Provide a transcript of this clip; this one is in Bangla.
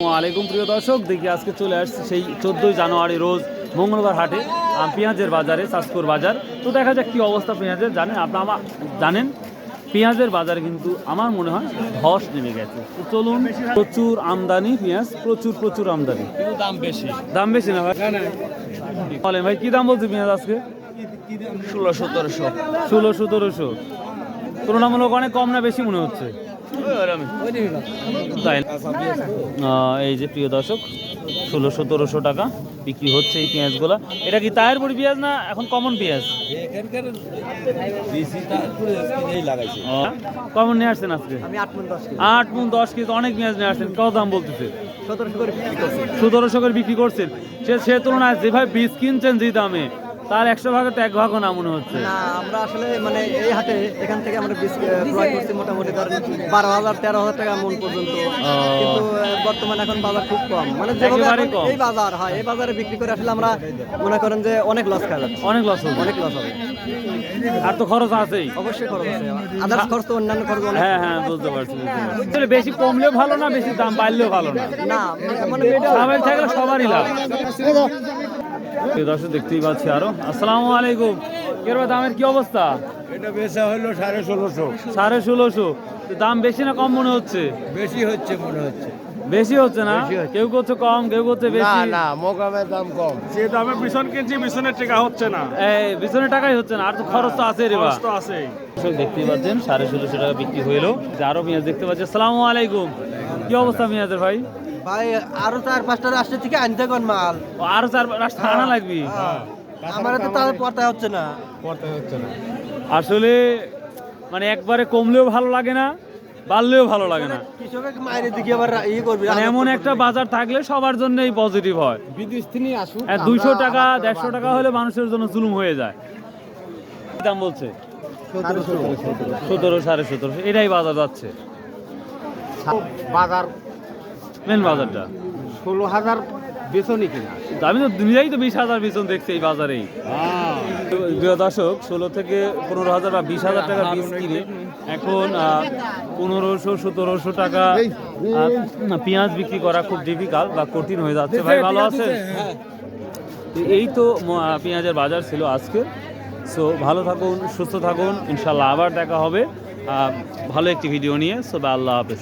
আসসালামু প্রিয় দর্শক, দেখি আজকে চলে আসছে সেই 14ই জানুয়ারি রোজ মঙ্গলবার হাটে পেঁয়াজের বাজারে, চাঁদপুর বাজার। তো দেখা যাক কী অবস্থা পেঁয়াজের। আপনারা জানেন পেঁয়াজের বাজারে কিন্তু আমার মনে হয় ধস নেমে গেছে। তো চলুন, প্রচুর আমদানি পেঁয়াজ, প্রচুর আমদানি, কিন্তু দাম বেশি না ভাই? বলেন ভাই, কী দাম বলছে পেঁয়াজ আজকে? 1600-1700। তুলনামূলক অনেক কম না বেশি মনে হচ্ছে? তাই এই যে প্রিয় দর্শক, 1600-1700 টাকা বিক্রি হচ্ছে এই পেঁয়াজগুলো। এটা কি তায়ের বড়ি পেঁয়াজ না এখন কমন পেঁয়াজ? কমন নিয়ে আসছেন আজকে? 8 মণ 10 কেজি, অনেক পেঁয়াজ নিয়ে আসছেন। কত দাম বলতেছে? 1700 করে বিক্রি করছেন। সে তুলনায় যেভাবে বীজ কিনছেন যে দামে, তার 100 ভাগের তো 1 ভাগও না মনে হচ্ছে। না, আমরা আসলে মানে এই হাটে এখান থেকে আমরা বীজ ক্রয় করছি মোটামুটি ধরেন 12,000-13,000 টাকা মন পর্যন্ত। কিন্তু বর্তমানে এখন বাজার খুব কম, মানে যেভাবে এই বাজার হয়, এই বাজারে বিক্রি করে আসলে আমরা মনে করেন যে অনেক লস খাওয়া যাচ্ছে। অনেক লস হবে। আর তো খরচ আছেই, অবশ্যই খরচ আছে, আদার্স খরচ তো অন্যান্য খরচ অনেক। হ্যাঁ বুঝতে পারছি। বেশি কমলেও ভালো না, বেশি দাম বাড়লেও ভালো না। না মানে সবাই থাকলে সবারই লাভ। দর্শক দেখতেই পাচ্ছি আরো। আসসালামু আলাইকুম। দামের কি অবস্থা? এটা বেচা হলো 1650। 1650। দাম বেশি না কম মনে হচ্ছে? বেশি হচ্ছে মনে হচ্ছে। বেশি হচ্ছে না? কেউ করছে কম, কেউ করছে বেশি। না মোকামের দাম কম। যে দামে বিছন কিনছি বিছনের টাকা হচ্ছে না। এই বিছনের টাকাই হচ্ছে না, আর তো খরচ তো আছে রে বা। খরচ তো আছেই। দেখতেই পাচ্ছেন 1650 টাকা বিক্রি হইলো। আরো পেঁয়াজ দেখতে পাচ্ছি। আসসালামু আলাইকুম। কি অবস্থা পেঁয়াজের ভাই? ভাই আরো 4-5টা রাষ্ট্র থেকে আনতে কোন মাল, আরো 4 আনা লাগবে। আমার তো তাহলে পড়তে হচ্ছে না। আসলে মানে একবারে কমলেও ভালো লাগে না, বাড়লেও ভালো লাগে না। কৃষকের মায়ের দিকে আবার ইয়ে করবে, মানে এমন একটা বাজার থাকলে সবার জন্যই পজিটিভ হয়। বিদেশ থেকে আসুক। 200 টাকা 150 টাকা হলে মানুষের জন্য জুলুম হয়ে যায়। দাম বলছে 1700-1750, এটাই বাজার যাচ্ছে। বাজার মেন বাজারটা 16,000 বেতনই কিনা। আমি তো নিজেই তো 20,000 বেতন দেখছি এই বাজারেই। প্রিয় দর্শক, 16 থেকে 15,000 বা 20,000 টাকা বীজ কিনে এখন 1500-1700 টাকা পেঁয়াজ বিক্রি করা খুব ডিফিকাল্ট বা কঠিন হয়ে যাচ্ছে। ভাই ভালো আছেন? এই তো পেঁয়াজের বাজার ছিল আজকে। সো ভালো থাকুন, সুস্থ থাকুন, ইনশাল্লাহ আবার দেখা হবে ভালো একটি ভিডিও নিয়ে। সো আল্লাহ হাফেজ।